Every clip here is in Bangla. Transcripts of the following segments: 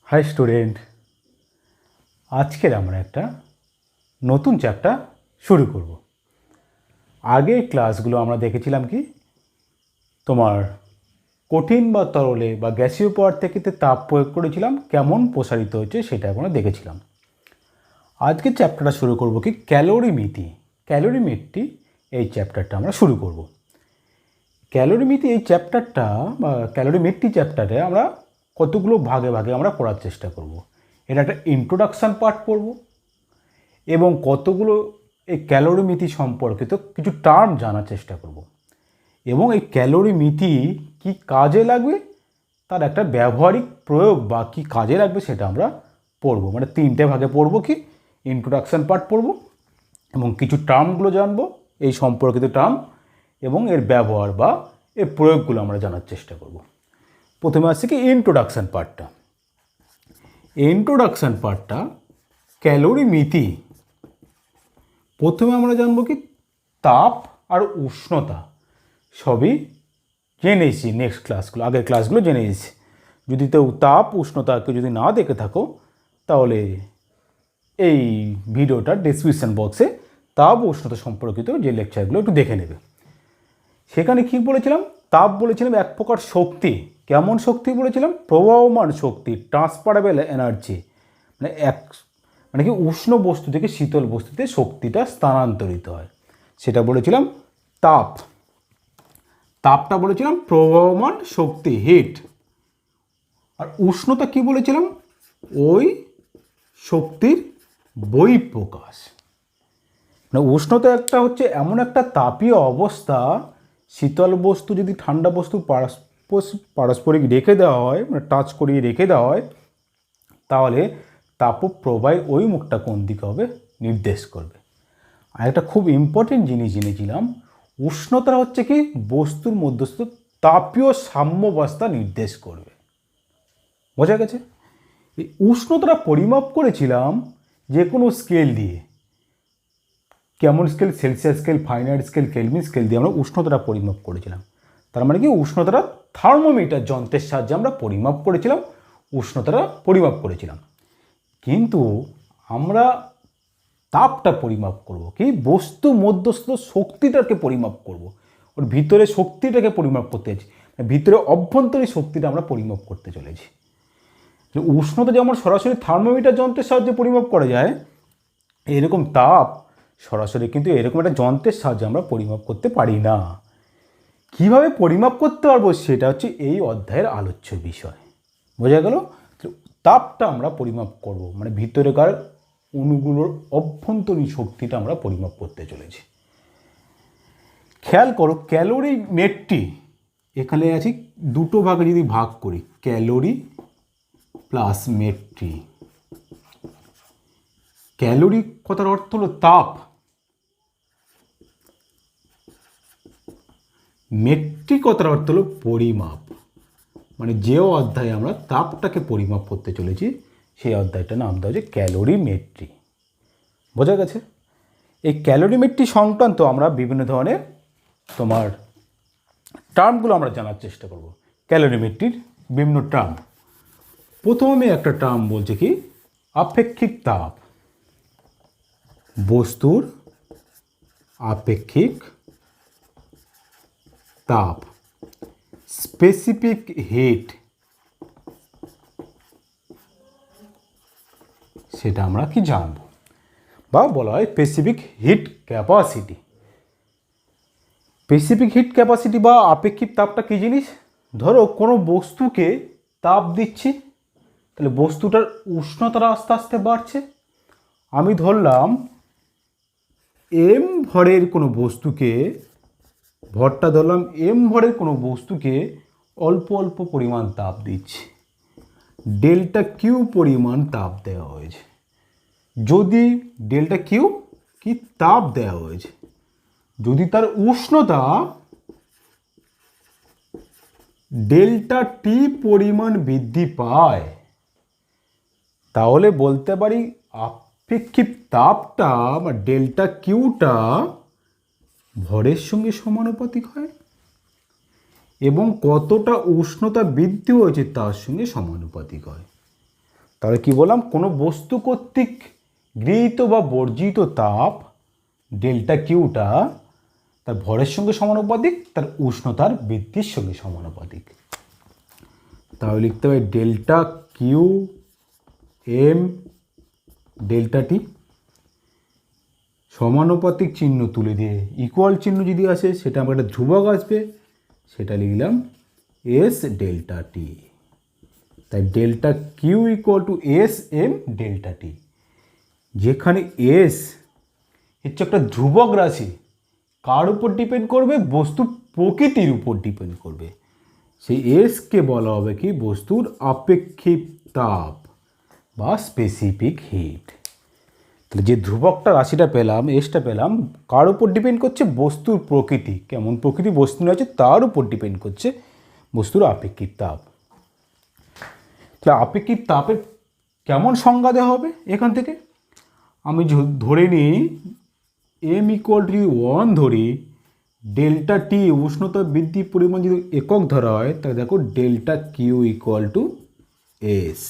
হাই স্টুডেন্ট, আজকের আমরা একটা নতুন চ্যাপ্টার শুরু করব। আগের ক্লাসগুলো আমরা দেখেছিলাম কি তোমার কঠিন বা তরলে বা গ্যাসীয় পদার্থে তাপ প্রয়োগ করেছিলাম, কেমন প্রসারিত হচ্ছে সেটা আমরা দেখেছিলাম। আজকের চ্যাপ্টারটা শুরু করব কি ক্যালোরিমিতি। ক্যালোরিমিতি এই চ্যাপ্টারটা আমরা শুরু করব। ক্যালোরিমিতি এই চ্যাপ্টারটা বা ক্যালোরিমিতি চ্যাপ্টারে আমরা কতগুলো ভাগে ভাগে আমরা পড়ার চেষ্টা করব। এটা একটা ইন্ট্রোডাকশান পার্ট পড়ব এবং কতগুলো এই ক্যালোরিমিতি সম্পর্কিত কিছু টার্ম জানার চেষ্টা করব এবং এই ক্যালোরিমিতি কি কাজে লাগবে তার একটা ব্যবহারিক প্রয়োগ বা কী কাজে লাগবে সেটা আমরা পড়ব। মানে তিনটে ভাগে পড়ব, কি ইন্ট্রোডাকশান পার্ট পড়ব এবং কিছু টার্মগুলো জানবো, এই সম্পর্কিত টার্ম এবং এর ব্যবহার বা এর প্রয়োগগুলো আমরা জানার চেষ্টা করব। প্রথমে আসছে কি ইন্ট্রোডাকশান পার্টটা। ইন্ট্রোডাকশান পার্টটা ক্যালোরিমিতি। প্রথমে আমরা জানবো কি তাপ আর উষ্ণতা সবই জেনেছি, নেক্সট ক্লাসগুলো আগের ক্লাসগুলো জেনেছি। যদি তো তাপ উষ্ণতাকে যদি না দেখে থাকো তাহলে এই ভিডিওটার ডেসক্রিপশন বক্সে তাপ উষ্ণতা সম্পর্কিত যে লেকচারগুলো একটু দেখে নেবে। সেখানে কি বলেছিলাম, তাপ বলেছিলাম এক প্রকার শক্তি। কেমন শক্তি বলেছিলাম? প্রবাহমান শক্তি, ট্রান্সফারেবল এনার্জি। মানে কি উষ্ণ বস্তু থেকে শীতল বস্তুতে শক্তিটা স্থানান্তরিত হয়, সেটা বলেছিলাম তাপ। তাপটা বলেছিলাম প্রবাহমান শক্তি, হিট। আর উষ্ণতা কি বলেছিলাম? ওই শক্তির বহিঃপ্রকাশ। মানে উষ্ণতা একটা হচ্ছে এমন একটা তাপীয় অবস্থা, শীতল বস্তু যদি ঠান্ডা বস্তু পারস্পরিক রেখে দেওয়া হয়, মানে টাচ করিয়ে রেখে দেওয়া হয়, তাহলে তাপপ্রবাহের ওই মুখটা কোন দিকে হবে নির্দেশ করবে। আর একটা খুব ইম্পর্টেন্ট জিনিস জেনেছিলাম, উষ্ণতা হচ্ছে কি বস্তুর মধ্যস্থ তাপীয় সাম্যাবস্থা নির্দেশ করবে। বোঝা গেছে? এই উষ্ণতাটা পরিমাপ করেছিলাম যে কোনো স্কেল দিয়ে। কেমন scale? Celsius scale, Fahrenheit scale, Kelvin scale দিয়ে আমরা উষ্ণতাটা পরিমাপ করেছিলাম। তার মানে কি উষ্ণতাটা থার্মোমিটার যন্ত্রের সাহায্যে আমরা পরিমাপ করেছিলাম, উষ্ণতাটা পরিমাপ করেছিলাম। কিন্তু আমরা তাপটা পরিমাপ করব কি বস্তু মধ্যস্থ শক্তিটাকে পরিমাপ করব, ওর ভিতরে শক্তিটাকে পরিমাপ করতে চাইছি, ভিতরে অভ্যন্তরীণ শক্তিটা আমরা পরিমাপ করতে চলেছি। উষ্ণতা যেমন সরাসরি থার্মোমিটার যন্ত্রের সাহায্যে পরিমাপ করা যায়, এরকম তাপ সরাসরি কিন্তু এরকম একটা যন্ত্রের সাহায্যে আমরা পরিমাপ করতে পারি না। কিভাবে পরিমাপ করতে পারবো সেটা হচ্ছে এই অধ্যায়ের আলোচ্য বিষয়। বোঝা গেল? তাপটা আমরা পরিমাপ করব, মানে ভিতরেকার অণুগুলোর অভ্যন্তরীণ শক্তিটা আমরা পরিমাপ করতে চলেছি। খেয়াল করো ক্যালোরিমেট্রি এখানে আছে দুটো ভাগে যদি ভাগ করি, ক্যালোরি প্লাস মেট্রি। ক্যালোরি কথার অর্থ হলো তাপ, মেট্রি কথার অর্থ হলো পরিমাপ। মানে যে অধ্যায়ে আমরা তাপটাকে পরিমাপ করতে চলেছি সেই অধ্যায়টার নাম দেওয়া হচ্ছে ক্যালোরিমেট্রি। বোঝা গেছে? এই ক্যালোরিমেট্রি সংক্রান্ত আমরা বিভিন্ন ধরনের তোমার টার্মগুলো আমরা জানার চেষ্টা করব। ক্যালোরিমেট্রির বিভিন্ন টার্ম। প্রথমে একটা টার্ম বলছে কি আপেক্ষিক তাপ। বস্তুর আপেক্ষিক তাপ, স্পেসিফিক হিট, সেটা আমরা কি জানবো, বা বলা হয় specific hit capacity. Specific hit capacity বা আপেক্ষিক তাপটা কী জিনিস? ধরো কোনো বস্তুকে তাপ দিচ্ছি, তাহলে বস্তুটার উষ্ণতাটা আস্তে আস্তে বাড়ছে। আমি ধরলাম এম ভরের কোনো বস্তুকে, ভরটা ধরলাম এম ভরের কোনো বস্তুকে অল্প অল্প পরিমাণ তাপ দিচ্ছি, ডেল্টা কিউ পরিমাণ তাপ দেওয়া হয়েছে। যদি ডেল্টা কিউ কি তাপ দেওয়া হয়েছে, যদি তার উষ্ণতা ডেল্টা টি পরিমাণ বৃদ্ধি পায়, তাহলে বলতে পারি আপেক্ষিক তাপটা বা ডেল্টা কিউটা ভরের সঙ্গে সমানুপাতিক হয় এবং কতটা উষ্ণতা বৃদ্ধি হয়েছে তার সঙ্গে সমানুপাতিক হয়। তাহলে কি বললাম, কোনো বস্তু কর্তৃক গৃহীত বা বর্জিত তাপ ডেল্টা কিউটা তার ভরের সঙ্গে সমানুপাতিক, তার উষ্ণতার বৃদ্ধির সঙ্গে সমানুপাতিক। তাহলে লিখতে হবে ডেল্টা কিউ এম ডেল্টা টি, সমানুপাতিক চিহ্ন তুলে দিয়ে ইকুয়াল চিহ্ন যদি আসে সেটা আমার একটা ধ্রুবক আসবে, সেটা লিখলাম এস ডেল্টা টি। তাই delta Q equal to S M delta T, যেখানে এস হচ্ছে একটা ধ্রুবক রাশি, কার উপর ডিপেন্ড করবে, বস্তুর প্রকৃতির উপর ডিপেন্ড করবে। সেই এসকে বলা হবে কি, বস্তুর আপেক্ষিক তাপ বা স্পেসিফিক হিট। তাহলে যে ধ্রুবকটা রাশিটা পেলাম, এসটা পেলাম, কার উপর ডিপেন্ড করছে, বস্তুর প্রকৃতি, কেমন প্রকৃতি বস্তু আছে তার উপর ডিপেন্ড করছে বস্তুর আপেক্ষিক তাপ। তাহলে আপেক্ষিক তাপের কেমন সংজ্ঞা দেওয়া হবে, এখান থেকে আমি ধরে নিই এম ইকুয়াল টু 1 ধরি, ডেল্টা টি উষ্ণতা বৃদ্ধির পরিমাণ যদি একক ধরা হয়, তাহলে দেখো delta Q equal to S.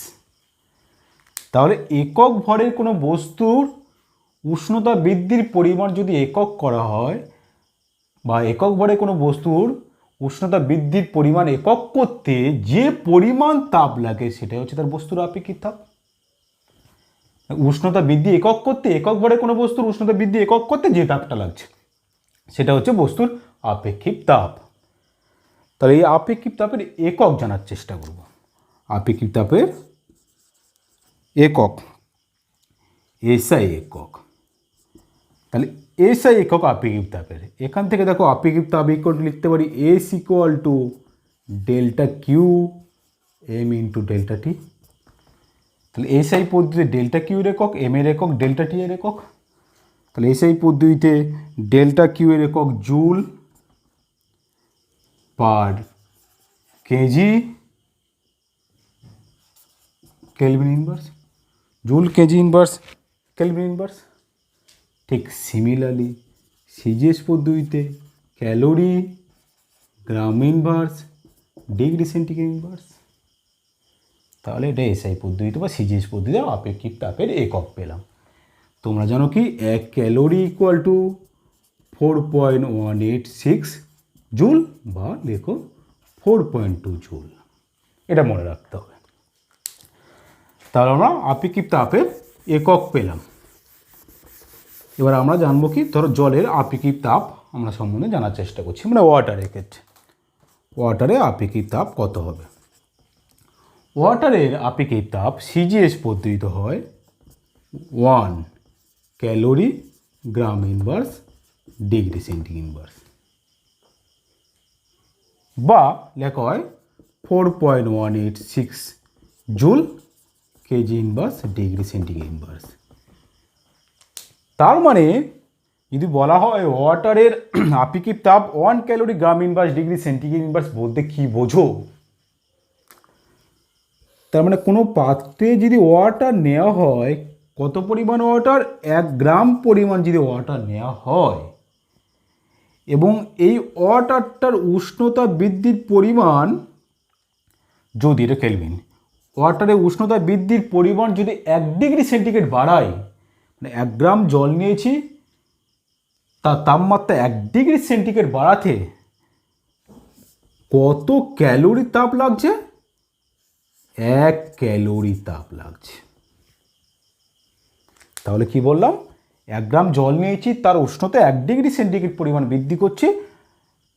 তাহলে একক ভরের কোনো বস্তুর উষ্ণতা বৃদ্ধির পরিমাণ যদি একক করা হয়, বা একক ভরে কোনো বস্তুর উষ্ণতা বৃদ্ধির পরিমাণ একক করতে যে পরিমাণ তাপ লাগে সেটাই হচ্ছে তার বস্তুর আপেক্ষিক তাপ। উষ্ণতা বৃদ্ধি একক করতে, একক ভরে কোনো বস্তুর উষ্ণতা বৃদ্ধি একক করতে যে তাপটা লাগছে সেটা হচ্ছে বস্তুর আপেক্ষিক তাপ। তাহলে এই আপেক্ষিক তাপের একক জানার চেষ্টা করব। আপেক্ষিক তাপের একক এসআই একক। তাহলে এসআই একক আপেক্ষিক তাপের, এখান থেকে দেখো আপেক্ষিক তাপ ইকুয়াল টু লিখতে পারি S equal to delta Q M into delta T. তাহলে এসআই পদ্ধতিতে ডেল্টা কিউ এর একক, এম এর একক, ডেল্টা টি এর একক। তাহলে এসআই পদ্ধতিতে ডেল্টা কিউ এর একক joule per KG kelvin inverse, joule KG inverse kelvin inverse. ঠিক সিমিলারলি সিজিএস পদ্ধতিতে calorie gram inverse degree centigrade inverse. তাহলে এটা এসআই পদ্ধতিতে বা সিজিএস পদ্ধতিতে আপেক্ষিক তাপের একক পেলাম। তোমরা জানো কি, 1 ক্যালোরি ইকুয়াল টু 4.186 জুল, বা লেখো 4.2 জুল, এটা মনে রাখতে হবে। তাহলে আমরা আপেক্ষিক তাপের একক পেলাম। এবার আমরা জানবো কি, ধরো জলের আপেক্ষিক তাপ আমরা সম্বন্ধে জানার চেষ্টা করছি, মানে ওয়াটারের ক্ষেত্রে ওয়াটারে আপেক্ষিক তাপ কত হবে। ওয়াটারের আপেক্ষিক তাপ সিজিএস পদ্ধতিতে হয় 1 calorie gram inverse degree centigrade inverse, বা লেখা হয় 4.186 joule KG inverse degree centigrade inverse. তার মানে যদি বলা হয় ওয়াটারের আপেক্ষিক তাপ 1 calorie gram inverse degree centigrade inverse বলতে কি বোঝো, তার মানে কোনো পাত্রে যদি ওয়াটার নেওয়া হয়, কত পরিমাণ ওয়াটার, 1 গ্রাম পরিমাণ যদি ওয়াটার নেওয়া হয়, এবং এই ওয়াটারটার উষ্ণতা বৃদ্ধির পরিমাণ যদি, এটা কেলভিন, ওয়াটারের উষ্ণতা বৃদ্ধির পরিমাণ যদি 1 ডিগ্রি সেন্টিগ্রেড বাড়ায়, মানে 1 গ্রাম জল নিয়েছি, তার তাপমাত্রা 1 ডিগ্রি সেন্টিগ্রেড বাড়াতে কত ক্যালোরি তাপ লাগছে, 1 ক্যালোরি তাপ লাগছে। তাহলে কি বললাম, 1 গ্রাম জল নিয়েছি, তার উষ্ণতা 1 ডিগ্রি সেন্টিগ্রেড পরিমাণ বৃদ্ধি করছে,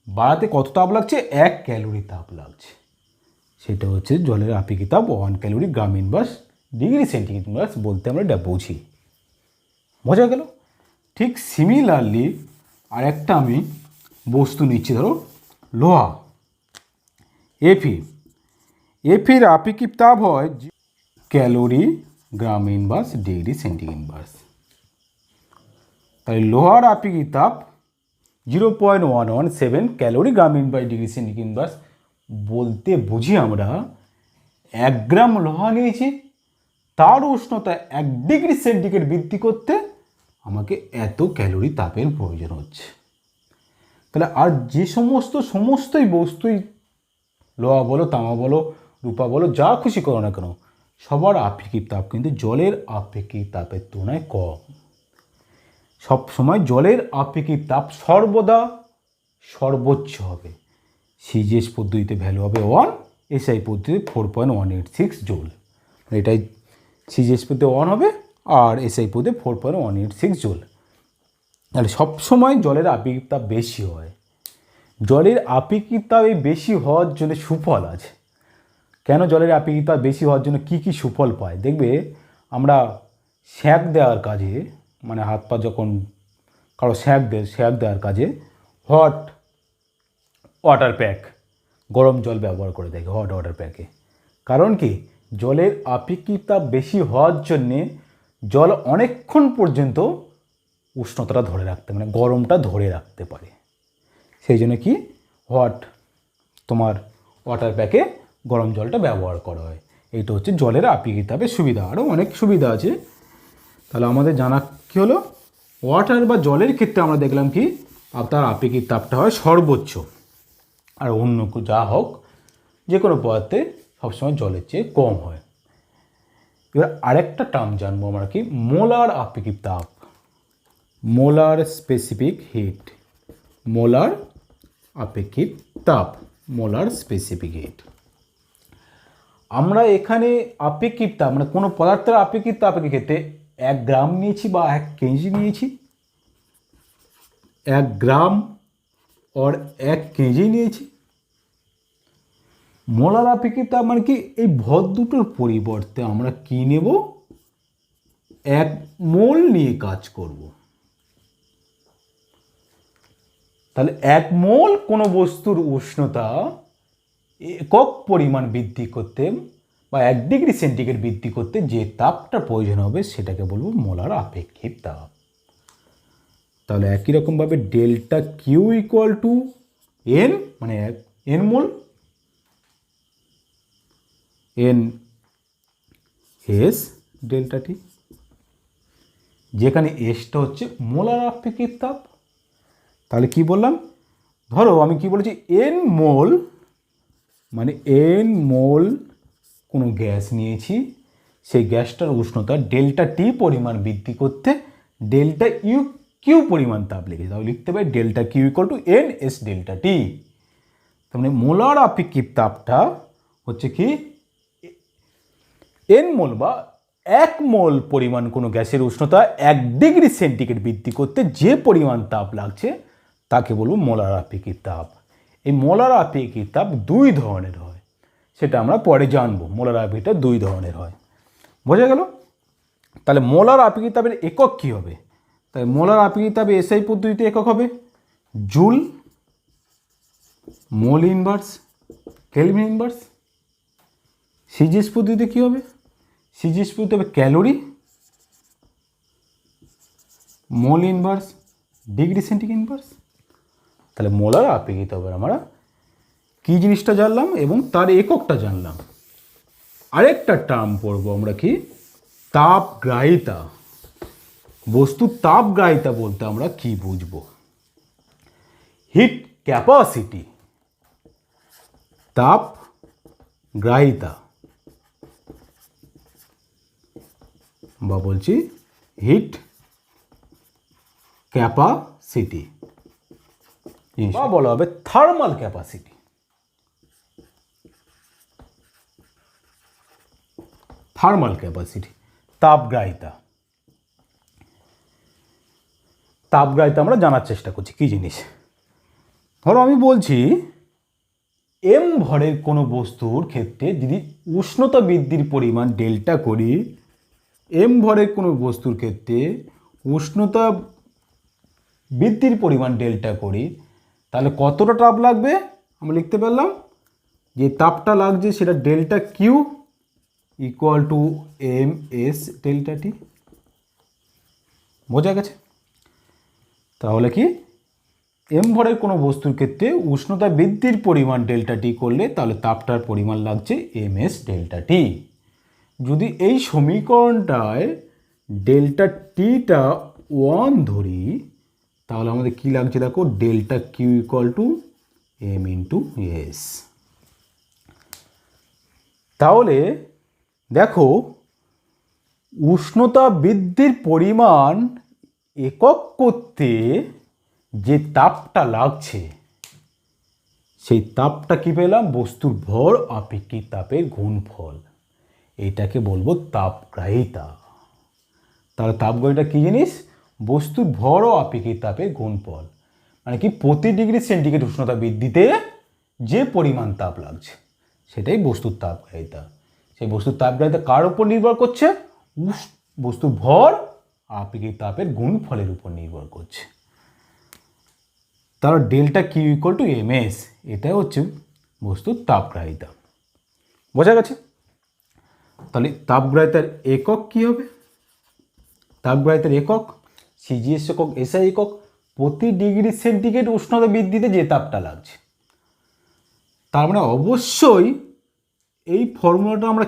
বাড়াতে কত তাপ লাগছে, 1 ক্যালোরি তাপ লাগছে। সেটা হচ্ছে জলের আপেক্ষিক তাপ 1 calorie gram inverse degree centigrade inverse বলতে আমরা এটা বুঝি। বোঝা গেল? ঠিক সিমিলারলি আর একটা আমি বস্তু নিচ্ছি, ধরো লোহা, এফি। এফির আপেক্ষিক তাপ হয় calorie gram inverse degree centigrade inverse. তাই লোহার আপেক্ষিক তাপ 0.117 calorie gram inverse degree centigrade inverse বলতে বুঝি আমরা 1 গ্রাম লোহা নিয়েছি, তার উষ্ণতা 1 ডিগ্রি সেন্টিগ্রেড বৃদ্ধি করতে আমাকে এত ক্যালোরি তাপের প্রয়োজন হচ্ছে। তাহলে আর যে সমস্তই বস্তুই, লোহা বলো, তামা বলো, রূপা বলো, যা খুশি করো না কেন, সবার আপেক্ষিক তাপ কিন্তু জলের আপেক্ষিক তাপের তুলনায় কম। সব সময় জলের আপেক্ষিক তাপ সর্বদা সর্বোচ্চ হবে। সিজিএস পদ্ধতিতে ভ্যালু হবে 1, এসআই পদ্ধতিতে 4.186 জুল। এটাই সিজিএস পদ্ধতিতে 1 হবে আর এসআই পদ্ধতিতে 4.186 জুল। তাহলে সবসময় জলের আপেক্ষিক তাপ বেশি হয়। জলের আপেক্ষিক তাপ এই বেশি হওয়ার জন্য সুফল আছে। কেন জলের আপেক্ষিক তাপ বেশি হওয়ার জন্য কী কী সুফল পায় দেখবে। আমরা সেঁক দেওয়ার কাজে, মানে হাত পা যখন কারো সেঁক দেওয়ার কাজে হট ওয়াটার প্যাক, গরম জল ব্যবহার করে থাকে হট ওয়াটার প্যাকে। কারণ কি, জলের আপেক্ষিক তাপ বেশি হওয়ার জন্যে জল অনেকক্ষণ পর্যন্ত উষ্ণতাটা ধরে রাখতে, মানে গরমটা ধরে রাখতে পারে। সেই জন্য কি তোমার ওয়াটার প্যাকে গরম জলটা ব্যবহার করা হয়। এইটা হচ্ছে জলের আপেক্ষিক তাপের সুবিধা। আরও অনেক সুবিধা আছে। তাহলে আমাদের জানা কী হলো, ওয়াটার বা জলের ক্ষেত্রে আমরা দেখলাম কি তার আপেক্ষিক তাপটা হয় সর্বোচ্চ, আর অন্য যা হোক যে কোনো পদার্থে সবসময় জলের চেয়ে কম হয়। এবার আরেকটা টার্ম জানবো আমরা কি, মোলার আপেক্ষিক তাপ, মোলার স্পেসিফিক হিট, মোলার আপেক্ষিক তাপ, মোলার স্পেসিফিক হিট। আমরা এখানে আপেক্ষিক তাপ মানে কোনো পদার্থের আপেক্ষিক তাপের ক্ষেত্রে 1 গ্রাম নিয়েছি বা 1 কেজি নিয়েছি, 1 গ্রাম আর 1 কেজি নিয়েছি। মোলার আপেক্ষিক তাপ মানে কি, এই ভর দুটোর পরিবর্তে আমরা কি নেব, 1 মোল নিয়ে কাজ করব। তাহলে 1 মোল কোনো বস্তুর উষ্ণতা একক পরিমাণ বৃদ্ধি করতে বা 1 ডিগ্রি সেন্টিগ্রেড বৃদ্ধি করতে যে তাপটা প্রয়োজন হবে সেটাকে বলবো মোলার আপেক্ষিক তাপ। তাহলে একই রকমভাবে delta Q equal to N, মানে N mole, N S delta T, যেখানে এসটা হচ্ছে মোলার আপেক্ষিক তাপ। তাহলে কি বললাম, ধরো আমি কি বলেছি, এন মোল মানে এন মোল কোনো গ্যাস নিয়েছি, সেই গ্যাসটার উষ্ণতা ডেল্টা টি পরিমাণ বৃদ্ধি করতে ডেল্টা ইউ কিউ পরিমাণ তাপ লেগেছে। তাহলে লিখতে পারি delta Q equal to N S delta T. তার মানে মোলার আপেক্ষিক তাপটা হচ্ছে কি, এন মোল বা 1 মোল পরিমাণ কোনো গ্যাসের উষ্ণতা 1 ডিগ্রি সেন্টিগ্রেড বৃদ্ধি করতে যে পরিমাণ তাপ লাগছে তাকে বলবো মোলার আপেক্ষিক তাপ। এই মোলার আপেক্ষিক তাপ 2 ধরনের হয়, সেটা আমরা পরে জানবো। মোলার আপেক্ষিক তাপ 2 ধরনের হয়, বোঝা গেল। তাহলে মোলার আপেক্ষিক তাপের একক কী হবে, তাই মোলার আপেক্ষিক তাপে এসআই পদ্ধতিতে একক হবে joule, mole inverse, kelvin inverse. CGS পদ্ধতিতে কী হবে, সিজিএস পদ্ধতিতে হবে calorie, mole inverse, degree centigrade inverse. তাহলে মোলার আপেক্ষিক তাপের আমরা কী জিনিসটা জানলাম এবং তার এককটা জানলাম। আরেকটা টার্ম পড়বো আমরা কি, তাপগ্রাহিতা। বস্তুর তাপগ্রাহিতা বলতে আমরা কি বুঝবো, হিট ক্যাপাসিটি, তাপগ্রাহিতা বা বলছি হিট ক্যাপাসিটি, বা বলা হবে থার্মাল ক্যাপাসিটি। থার্মাল ক্যাপাসিটি, তাপগ্রাহিতা। তাপগ্রাহিতা আমরা জানার চেষ্টা করছি কী জিনিস। ধরো আমি বলছি এম ভরের কোনো বস্তুর ক্ষেত্রে যদি উষ্ণতা বৃদ্ধির পরিমাণ ডেল্টা করি, এম ভরের কোনো বস্তুর ক্ষেত্রে উষ্ণতা বৃদ্ধির পরিমাণ ডেল্টা করি, তাহলে কতটা তাপ লাগবে আমরা লিখতে পারলাম, যে তাপটা লাগছে সেটা delta Q equal to M S delta T. বোঝা গেছে। তাহলে কি, এম ভরের কোনো বস্তুর ক্ষেত্রে উষ্ণতা বৃদ্ধির পরিমাণ ডেল্টা টি করলে তাহলে তাপটার পরিমাণ লাগছে এম এস ডেল্টা টি। যদি এই সমীকরণটায় ডেল্টা টিটা 1 ধরি তাহলে আমাদের কী লাগছে দেখো, delta Q equal to M into S. তাহলে দেখো উষ্ণতা বৃদ্ধির পরিমাণ একক করতে যে তাপটা লাগছে সেই তাপটা কি পেলাম, বস্তুর ভর আপেক্ষিক তাপের গুণফল। এইটাকে বলবো তাপগ্রাহিতা। তাহলে তাপগ্রাহিতা কী জিনিস, বস্তুর ভর ও আপেক্ষিক তাপের গুণফল, মানে কি প্রতি ডিগ্রি সেন্টিগ্রেড উষ্ণতা বৃদ্ধিতে যে পরিমাণ তাপ লাগছে সেটাই বস্তুর তাপগ্রাহিতা। সেই বস্তুর তাপগ্রাহিতা কার উপর নির্ভর করছে, বস্তুর ভর আপেক্ষিক তাপের গুণফলের উপর নির্ভর করছে। তার delta Q equal to M S, এটাই হচ্ছে বস্তুর তাপগ্রাহিতা। বোঝা গেছে? তাহলে তাপগ্রাহিতার একক কি হবে, তাপগ্রাহিতার একক সিজিএস একক, এসআই একক, প্রতি ডিগ্রি সেন্টিগ্রেড উষ্ণতা বৃদ্ধিতে যে তাপটা লাগছে। তার মানে অবশ্যই এই ফর্মুলাটা আমরা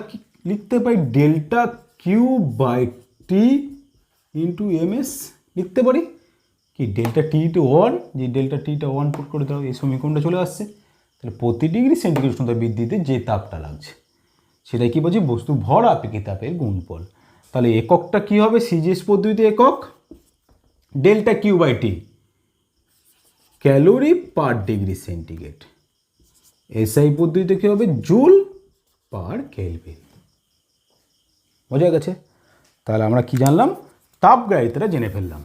লিখতে পারি delta Q by T into M S লিখতে পারি। কি ডেল্টা টি টু ওয়ান, যে ডেল্টা টিটা ওয়ান পুট করে দাও, এই সমীকরণটা চলে আসছে। তাহলে প্রতি ডিগ্রি সেন্টিগ্রেড উষ্ণতা বৃদ্ধিতে যে তাপটা লাগছে সেটাই কি বলছি, বস্তু ভর আপেক্ষিক তাপের গুণফল। তাহলে এককটা কি হবে, সিজিএস পদ্ধতিতে একক delta Q by T, calorie per degree centigrade. SI পদ্ধতিতে কী হবে, জুল পার কেলভিন। বোঝা গেছে? তাহলে আমরা কি জানলাম, তাপগ্রাহিতাটা জেনে ফেললাম।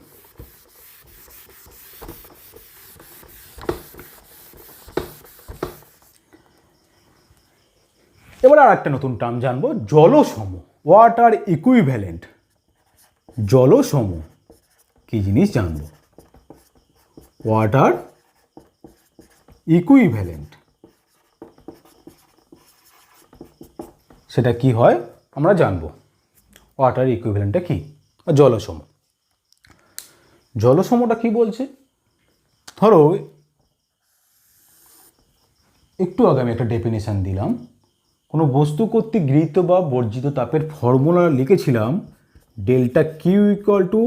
এবার আর একটা নতুন টার্ম জানবো, জলসম, ওয়াটার ইকুইভ্যালেন্ট। জলসম কি জিনিস জানবো, ওয়াটার ইকুইভ্যালেন্ট সেটা কি হয় আমরা জানবো। ওয়াটার ইকুইভ্যালেন্টটা কি, জলসম। জলসমটা কি বলছে, ধরো একটু আগে আমি একটা ডেফিনেশন দিলাম, কোনো বস্তু কর্তৃক গৃহীত বা বর্জিত তাপের ফর্মুলা লিখেছিলাম delta Q equal to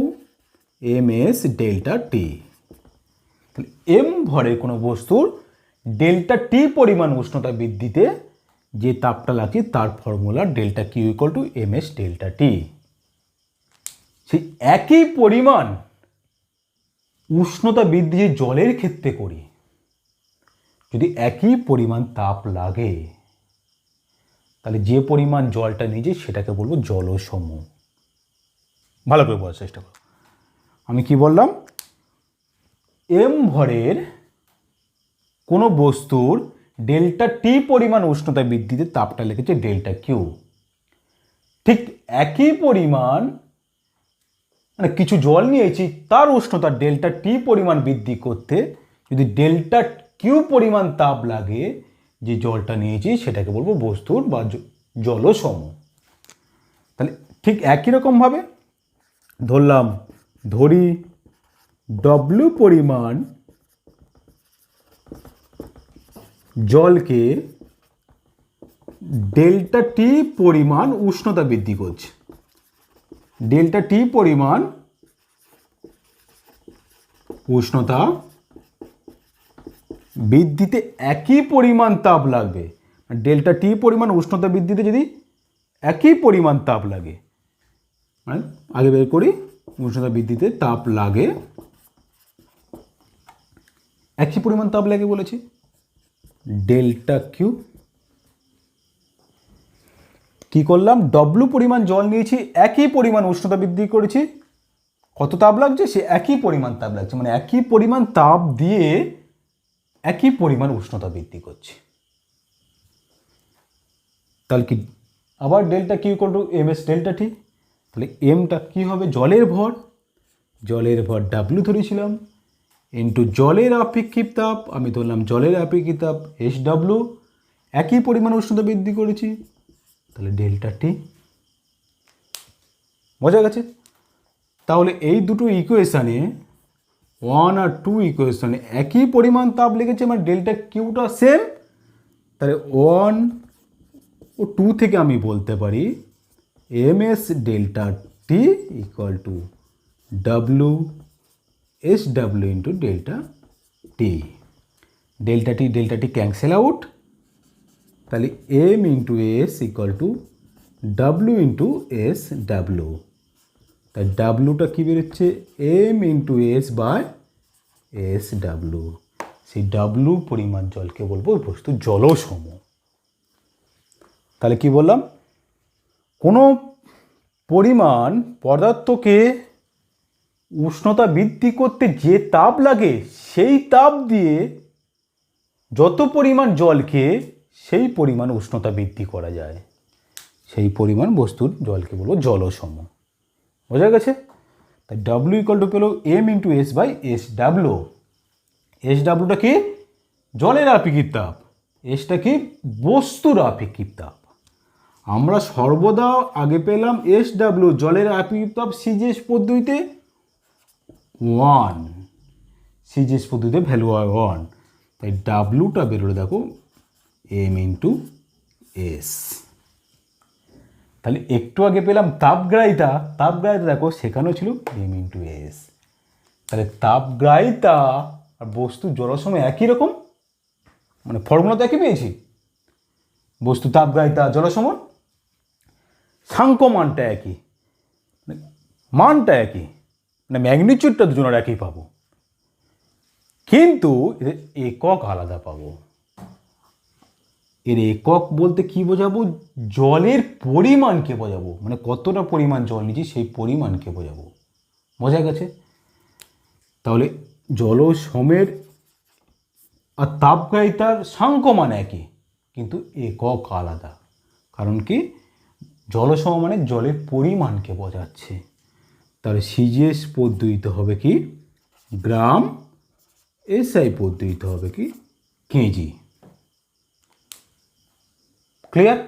M S delta T. তাহলে এম ভরের কোনো বস্তুর ডেল্টা টি পরিমাণ উষ্ণতা বৃদ্ধিতে যে তাপটা লাগছে তার formula delta Q equal to M S delta T. সেই একই পরিমাণ উষ্ণতা বৃদ্ধি যে জলের ক্ষেত্রে করি, যদি একই পরিমাণ তাপ লাগে তাহলে যে পরিমাণ জলটা নিয়েছে সেটাকে বলবো জলসম। ভালো করে বোঝার চেষ্টা করো। আমি কি বললাম, এম ভরের কোনো বস্তুর ডেল্টা টি পরিমাণ উষ্ণতা বৃদ্ধিতে তাপটা লেগেছে ডেল্টা কিউ। ঠিক একই পরিমাণ মানে কিছু জল নিয়েছি, তার উষ্ণতা ডেল্টা টি পরিমাণ বৃদ্ধি করতে যদি ডেল্টা কিউ পরিমাণ তাপ লাগে, যে জলটা নিয়েছি সেটাকে বলবো বস্তুর বা জলসম। তাহলে ঠিক একই রকমভাবে ধরি ডব্লিউ পরিমাণ জলকে ডেল্টা টি পরিমাণ উষ্ণতা বৃদ্ধি করছে, ডেল্টা টি পরিমাণ উষ্ণতা বৃদ্ধিতে একই পরিমাণ তাপ লাগবে। ডেল্টা টি পরিমাণ উষ্ণতা বৃদ্ধিতে যদি একই পরিমাণ তাপ লাগে, মানে আগে বের করি উষ্ণতা বৃদ্ধিতে তাপ লাগে, একই পরিমাণ তাপ লাগে বলেছি ডেল্টা কিউ। কি করলাম, ডব্লু পরিমাণ জল নিয়েছি, একই পরিমাণ উষ্ণতা বৃদ্ধি করেছি, কত তাপ লাগছে, সে একই পরিমাণ তাপ লাগছে, মানে একই পরিমাণ তাপ দিয়ে একই পরিমাণ উষ্ণতা বৃদ্ধি করছে। তাহলে কি আবার delta Q equal to M S delta T. তাহলে এমটা কি হবে, জলের ভর, জলের ভর ডাব্লিউ ধরেছিলাম ইন্টু জলের আপেক্ষিক তাপ, আমি ধরলাম জলের আপেক্ষিক তাপ এস ডাব্লিউ, একই পরিমাণ উষ্ণতা বৃদ্ধি করেছি, তাহলে ডেল্টা টি। বোঝা গেছে? তাহলে এই দুটো ইকুয়েশানে 1 আর 2 ইকুয়েশনে একই পরিমাণ তাপ লেগেছে, মানে ডেল্টা কিউটা সেম। তাহলে 1 ও 2 থেকে আমি বলতে পারি M S delta T equal to W S W into delta T. Delta T cancel out, তাহলে M into S equal to W into S W, তাই ডাব্লুটা কী বেরোচ্ছে M into S by S W. সেই ডাব্লু পরিমাণ জলকে বলবো বস্তু জলসম। তাহলে কি বললাম, কোনো পরিমাণ পদার্থকে উষ্ণতা বৃদ্ধি করতে যে তাপ লাগে সেই তাপ দিয়ে যত পরিমাণ জলকে সেই পরিমাণ উষ্ণতা বৃদ্ধি করা যায়, সেই পরিমাণ বস্তুর জলকে বলবো জলসম। বোঝা গেছে? তাই ডাব্লু ইকুয়াল টু পেল M into S by S W. এস ডাব্লুটা কি জলের আপেক্ষিক তাপ, এসটা কি বস্তুর আপেক্ষিক তাপ। আমরা সর্বদা আগে পেলাম এস ডাব্লু জলের আপেক্ষিক তাপ সিজিএস পদ্ধতিতে 1, সিজিএস পদ্ধতিতে ভ্যালু হয় 1, তাই ডাব্লুটা বেরোলে দেখো এম ইন্টু এস। তাহলে একটু আগে পেলাম তাপগ্রাহিতা, তাপগ্রাহিতা দেখো সেখানেও ছিল এম ইন্টু এস। তাহলে তাপগ্রাহিতা আর বস্তু জলসম একই রকম, মানে ফর্মুলা তো একই পেয়েছি। বস্তু তাপগ্রাহিতা জলসম, সাংখ্যমানটা একই, মানটা একই, মানে ম্যাগনিচিউডটা দুজনের একই পাবো, কিন্তু এর একক আলাদা পাবো। এর একক বলতে কি বোঝাবো, জলের পরিমাণকে বোঝাবো, মানে কতটা পরিমাণ জল নিচ্ছি সেই পরিমাণকে বোঝাবো। বোঝা গেছে? তাহলে জলসমের আর তাপগ্রাহিতার সাংখ্যমান একই, কিন্তু একক আলাদা। কারণ কি, জলসম মানে জলের পরিমাণকে বোঝাচ্ছে। তাহলে সিজিএস পদ্ধতিতে হবে কি গ্রাম, এসআই পদ্ধতিতে হবে কি কেজি। ক্লিয়ার?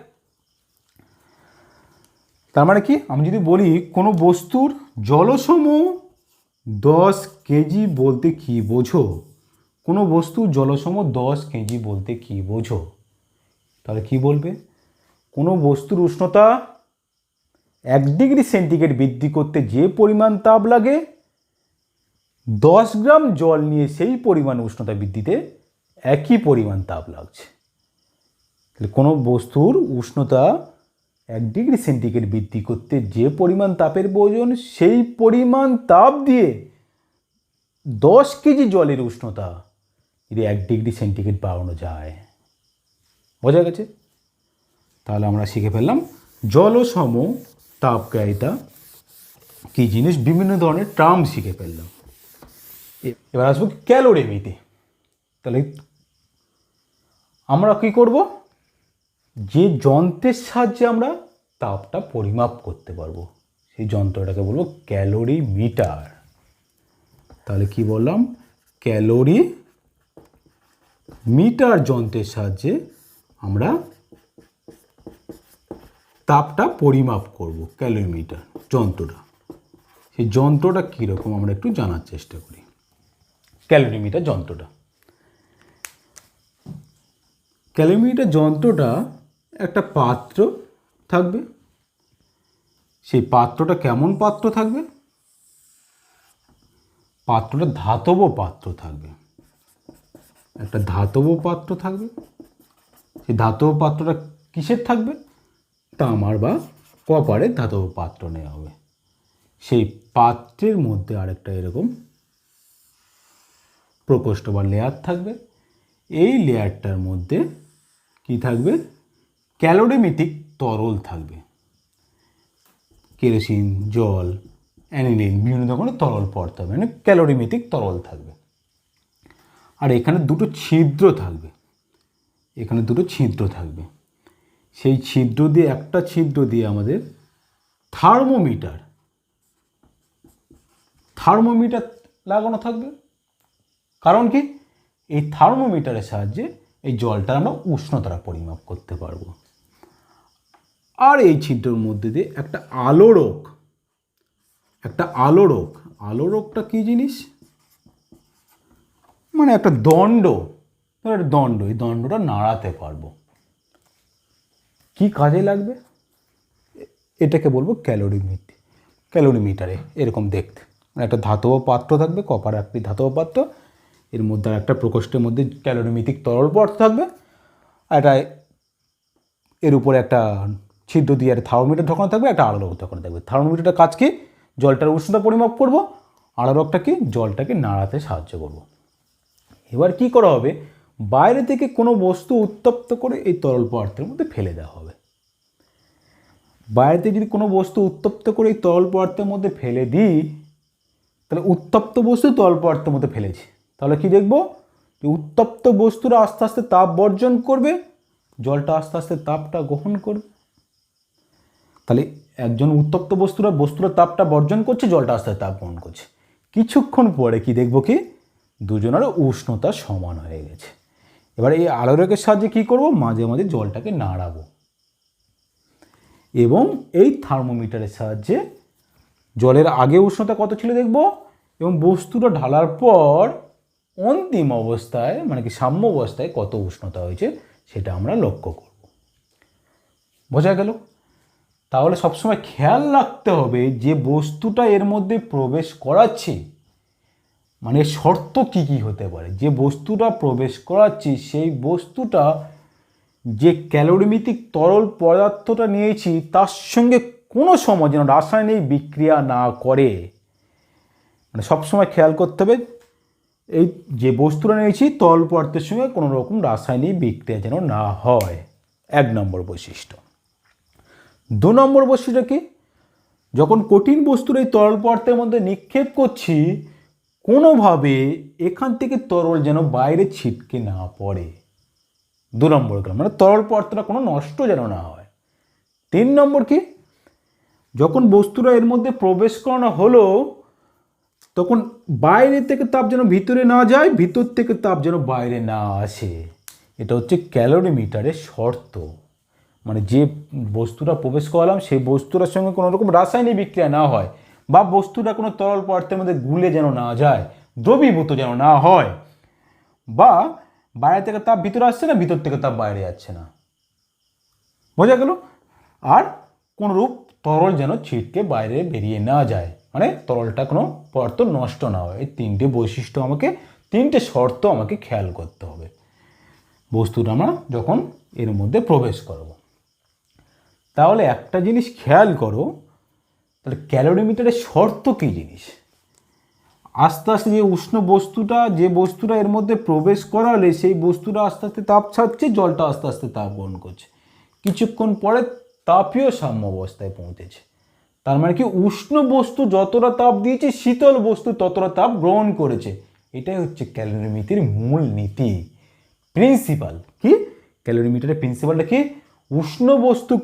তার মানে কি, আমি যদি বলি কোনো বস্তুর জলসম 10 কেজি বলতে কি বোঝো, কোনো বস্তুর জলসম 10 কেজি বলতে কি বোঝো, তাহলে কি বলবে, কোনো বস্তুর উষ্ণতা 1 ডিগ্রি সেন্টিগ্রেড বৃদ্ধি করতে যে পরিমাণ তাপ লাগে 10 গ্রাম জল নিয়ে সেই পরিমাণ উষ্ণতা বৃদ্ধিতে একই পরিমাণ তাপ লাগছে। তাহলে কোনো বস্তুর উষ্ণতা 1 ডিগ্রি সেন্টিগ্রেড বৃদ্ধি করতে যে পরিমাণ তাপের প্রয়োজন সেই পরিমাণ তাপ দিয়ে 10 কেজি জলের উষ্ণতা যদি 1 ডিগ্রি সেন্টিগ্রেড বাড়ানো যায়। বোঝা গেছে? তাহলে আমরা শিখে ফেললাম জলসম, তাপগ্রাহিতা কী জিনিস, বিভিন্ন ধরনের টার্ম শিখে ফেললাম। এবার আসবো ক্যালোরিমিতে। তাহলে আমরা কি করব, যে যন্ত্রের সাহায্যে আমরা তাপটা পরিমাপ করতে পারবো সেই যন্ত্রটাকে বলবো ক্যালোরিমিটার। তাহলে কি বললাম, ক্যালোরি মিটার যন্ত্রের সাহায্যে আমরা তাপটা পরিমাপ করব, ক্যালোরিমিটার যন্ত্রটা। সেই যন্ত্রটা কীরকম আমরা একটু জানার চেষ্টা করি। ক্যালোরিমিটার যন্ত্রটা, ক্যালোরিমিটার যন্ত্রটা একটা পাত্র থাকবে। সেই পাত্রটা কেমন পাত্র থাকবে, পাত্রটা ধাতব পাত্র থাকবে, একটা ধাতব পাত্র থাকবে। সেই ধাতব পাত্রটা কিসের থাকবে, তামার বা কপারের ধাতব পাত্র নেওয়া হবে। সেই পাত্রের মধ্যে আরেকটা এরকম প্রকোষ্ঠ বা লেয়ার থাকবে। এই লেয়ারটার মধ্যে কি থাকবে, ক্যালোরিমিটিক তরল থাকবে। কেরোসিন, জল, অ্যানিলিন, বিভিন্ন ধরনের তরল পদার্থ থাকবে, মানে ক্যালোরিমিটিক তরল থাকবে। আর এখানে দুটো ছিদ্র থাকবে, এখানে দুটো ছিদ্র থাকবে। সেই ছিদ্র দিয়ে, একটা ছিদ্র দিয়ে আমাদের থার্মোমিটার লাগানো থাকবে। কারণ কি, এই থার্মোমিটারের সাহায্যে এই জলটা আমরা উষ্ণতাটা পরিমাপ করতে পারবো। আর এই ছিদ্রের মধ্যে দিয়ে একটা আলোড়কটা কী জিনিস, মানে একটা দণ্ড, এই দণ্ডটা নাড়াতে পারবো। কি কাজে লাগবে, এটাকে বলবো ক্যালোরিমিটারে এরকম দেখতে। মানে একটা ধাতব পাত্র থাকবে, কপার একটি ধাতব পাত্র, এর মধ্যে একটা প্রকোষ্ঠের মধ্যে ক্যালোরিমিটিক তরল পদার্থ থাকবে, আর এটা এর উপরে একটা ছিদ্র দিয়ে একটা থার্মোমিটার ঢোকানো থাকবে, একটা আলোরক ঢোকানো থাকবে। থার্মোমিটারটা কাজ কি? জলটার উষ্ণতা পরিমাপ করব, আলোরকটা কি? জলটাকে নাড়াতে সাহায্য করব। এবার কি করা হবে? বাইরে থেকে কোনো বস্তু উত্তপ্ত করে এই তরল পদার্থের মধ্যে ফেলে দেওয়া হবে। বাইরে থেকে যদি কোনো বস্তু উত্তপ্ত করে এই তরল পদার্থের মধ্যে ফেলে দিই, তাহলে উত্তপ্ত বস্তু তরল পদার্থের মধ্যে ফেলেছি, তাহলে কি দেখব? উত্তপ্ত বস্তুরা আস্তে আস্তে তাপ বর্জন করবে, জলটা আস্তে আস্তে তাপটা গ্রহণ করবে। তাহলে একজন উত্তপ্ত বস্তুরা তাপটা বর্জন করছে, জলটা আস্তে আস্তে তাপ গ্রহণ করছে। কিছুক্ষণ পরে কি দেখব? কি দুজনের উষ্ণতা সমান হয়ে গেছে। এবার এই আলোরকের সাহায্যে কি করব? মাঝে মাঝে জলটাকে নাড়াবো এবং এই থার্মোমিটারের সাহায্যে জলের আগে উষ্ণতা কত ছিল দেখব, এবং বস্তুটা ঢালার পর অন্তিম অবস্থায় মানে কি সাম্য অবস্থায় কত উষ্ণতা হয়েছে সেটা আমরা লক্ষ্য করব। বোঝা গেল? তাহলে সবসময় খেয়াল রাখতে হবে যে বস্তুটা এর মধ্যে প্রবেশ করাচ্ছি, মানে শর্ত কি কি হতে পারে। যে বস্তুটা প্রবেশ করাচ্ছি সেই বস্তুটা যে ক্যালোরিমিতিক তরল পদার্থটা নিয়েছি তার সঙ্গে কোনো সময় যেন রাসায়নিক বিক্রিয়া না করে। মানে সবসময় খেয়াল করতে হবে এই যে বস্তুটা নিয়েছি তরল পদার্থের সঙ্গে কোনো রকম রাসায়নিক বিক্রিয়া যেন না হয়। 1 নম্বর বৈশিষ্ট্য। 2 নম্বর বৈশিষ্ট্য কি? যখন কঠিন বস্তুর এই তরল পদার্থের মধ্যে নিক্ষেপ করছি, কোনোভাবে এখান থেকে তরল যেন বাইরে ছিটকে না পড়ে। 2 নম্বর গেল, মানে তরল পদার্থটা কোনো নষ্ট যেন না হয়। 3 নম্বর কি? যখন বস্তুটা এর মধ্যে প্রবেশ করানো হলো, তখন বাইরে থেকে তাপ যেন ভিতরে না যায়, ভিতর থেকে তাপ যেন বাইরে না আসে। এটা হচ্ছে ক্যালোরিমিটারের শর্ত। মানে যে বস্তুটা প্রবেশ করালাম সেই বস্তুটার সঙ্গে কোনো রকম রাসায়নিক বিক্রিয়া না হয়, বা বস্তুটা কোনো তরল পদার্থের মধ্যে গুলে যেন না যায়, দ্রবীভূত যেন না হয়, বা বাইরে থেকে তাপ ভিতরে আসছে না, ভিতর থেকে তাপ বাইরে যাচ্ছে না। বোঝা গেল? আর কোনরূপ তরল যেন ছিটকে বাইরে বেরিয়ে না যায়, মানে তরলটা কোনো পদার্থ নষ্ট না হয়। এই 3টে বৈশিষ্ট্য আমাকে, 3টে শর্ত আমাকে খেয়াল করতে হবে বস্তুটা আমরা যখন এর মধ্যে প্রবেশ করব। তাহলে একটা জিনিস খেয়াল করো, তাহলে ক্যালোরিমিটারের শর্ত কী জিনিস? আস্তে আস্তে যে বস্তুটা এর মধ্যে প্রবেশ করালে সেই বস্তুটা আস্তে আস্তে তাপ ছাড়ছে, জলটা আস্তে আস্তে তাপ গ্রহণ করছে। কিছুক্ষণ পরে তাপীয় সাম্য অবস্থায় পৌঁছেছে। তার মানে কি উষ্ণ বস্তু যতটা তাপ দিয়েছে, শীতল বস্তু ততটা তাপ গ্রহণ করেছে। এটাই হচ্ছে ক্যালোরিমিটারের মূল নীতি, প্রিন্সিপাল। কি ক্যালোরিমিটারের প্রিন্সিপালটা কি? উষ্ণ বস্তু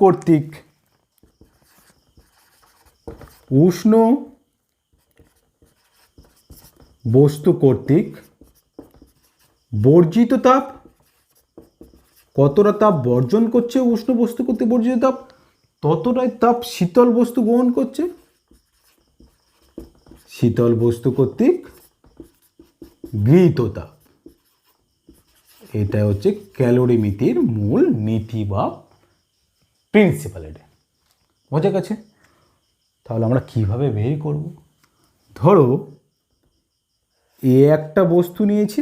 কর্তৃক বর্জিত তাপ, কতটা তাপ বর্জন করছে উষ্ণ বস্তু কর্তৃক বর্জিত তাপ, ততটাই তাপ শীতল বস্তু গ্রহণ করছে। শীতল বস্তু কর্তৃক গৃহীত তাপ, এটা হচ্ছে ক্যালোরিমিতির মূল নীতি বা প্রিন্সিপাল। এটা বোঝা গেছে? তাহলে আমরা কিভাবে বের করব? ধরো এ একটা বস্তু নিয়েছি,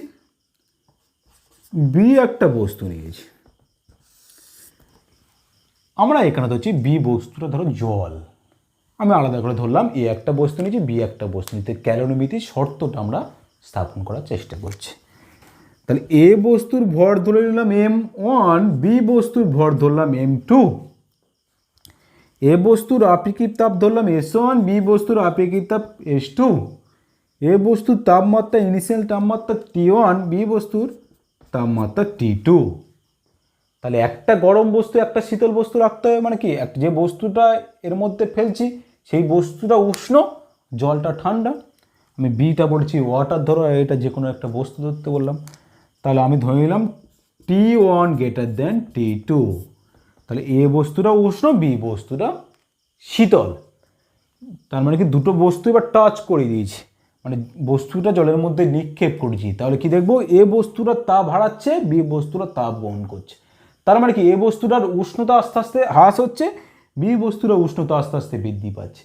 বি একটা বস্তু নিয়েছি। আমরা এখানে ধরছি বি বস্তুটা ধরো জল, আমি আলাদা করে ধরলাম এ একটা বস্তু নিয়েছি, বি একটা বস্তু নিতে। ক্যালোরিমিতির শর্তটা আমরা স্থাপন করার চেষ্টা করছি। তাহলে এ বস্তুর ভর ধরে নিলাম m1, বি বস্তুর ভর ধরলাম m2, এ বস্তুর আপেক্ষিক তাপ ধরলাম S1, বি বস্তুর আপেক্ষিক তাপ S2, এ বস্তুর তাপমাত্রা ইনিশিয়াল তাপমাত্রা T1, বি বস্তুর তাপমাত্রা T2। তাহলে একটা গরম বস্তু একটা শীতল বস্তু রাখতে হবে, মানে কি যে বস্তুটা এর মধ্যে ফেলছি সেই বস্তুটা উষ্ণ, জলটা ঠান্ডা। আমি বিটা বলছি ওয়াটার ধরো, এটা যে কোনো একটা বস্তু ধরতে বললাম। তাহলে আমি ধরে নিলাম T1 গ্রেটার দেন T2। তাহলে এ বস্তুটা উষ্ণ, বি বস্তুটা শীতল। তার মানে কি দুটো বস্তু এবার টাচ করে দিয়েছি, মানে বস্তুটা জলের মধ্যে নিক্ষেপ করেছি। তাহলে কি দেখবো? এ বস্তুটা তাপ হারাচ্ছে, বি বস্তুটা তাপ গ্রহণ করছে। তার মানে কি এ বস্তুটার উষ্ণতা আস্তে আস্তে হ্রাস হচ্ছে, বি বস্তুটার উষ্ণতা আস্তে আস্তে বৃদ্ধি পাচ্ছে।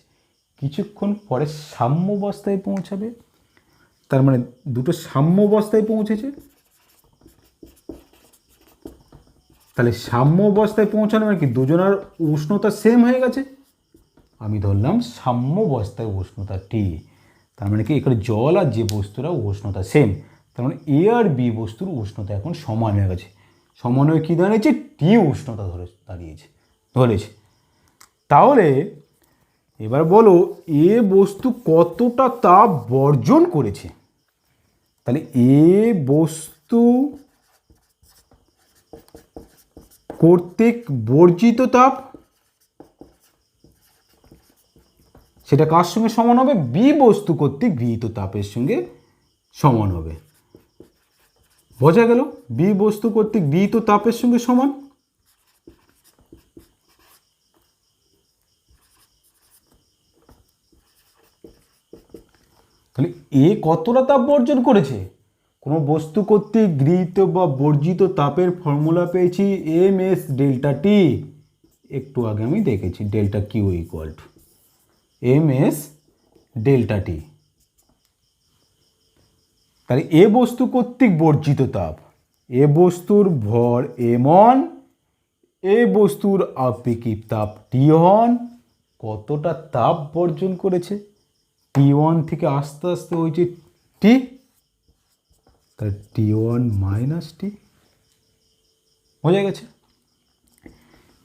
কিছুক্ষণ পরে সাম্য অবস্থায় পৌঁছাবে। তার মানে দুটো সাম্য অবস্থায় পৌঁছেছে। তাহলে সাম্য অবস্থায় পৌঁছানো মানে কি দুজনের উষ্ণতা সেম হয়ে গেছে। আমি ধরলাম সাম্য অবস্থায় উষ্ণতা টি, তার মানে কি এখানে জল আর যে বস্তুরা উষ্ণতা সেম, তার মানে এ আর বি বস্তুর উষ্ণতা এখন সমান হয়ে গেছে। সমান হয়ে কী দাঁড়িয়েছে? টি উষ্ণতা ধরেছে। তাহলে এবার বলো এ বস্তু কতটা তাপ বর্জন করেছে। তাহলে এ বস্তু কর্তৃক বর্জিত তাপ সেটা কার সঙ্গে সমান হবে? বি বস্তু কর্তৃক গৃহীত তাপের সঙ্গে সমান হবে। বোঝা গেল? বি বস্তু কর্তৃক গৃহীত তাপের সঙ্গে সমান। তাহলে এ কতটা তাপ বর্জন করেছে? কোনো বস্তু কর্তৃক গৃহীত বা বর্জিত তাপের ফর্মুলা পেয়েছি এম এস ডেল্টা টি। একটু আগে আমি দেখেছি delta Q equal to M S delta T. তাহলে এ বস্তু কর্তৃক বর্জিত তাপ, এ বস্তুর ভর m1, এ বস্তুর আপেক্ষিক তাপ T1 কতটা তাপ বর্জন করেছে? T1 থেকে আস্তে আস্তে হয়েছে T, তাহলে T1 মাইনাস টি। বোঝা গেছে?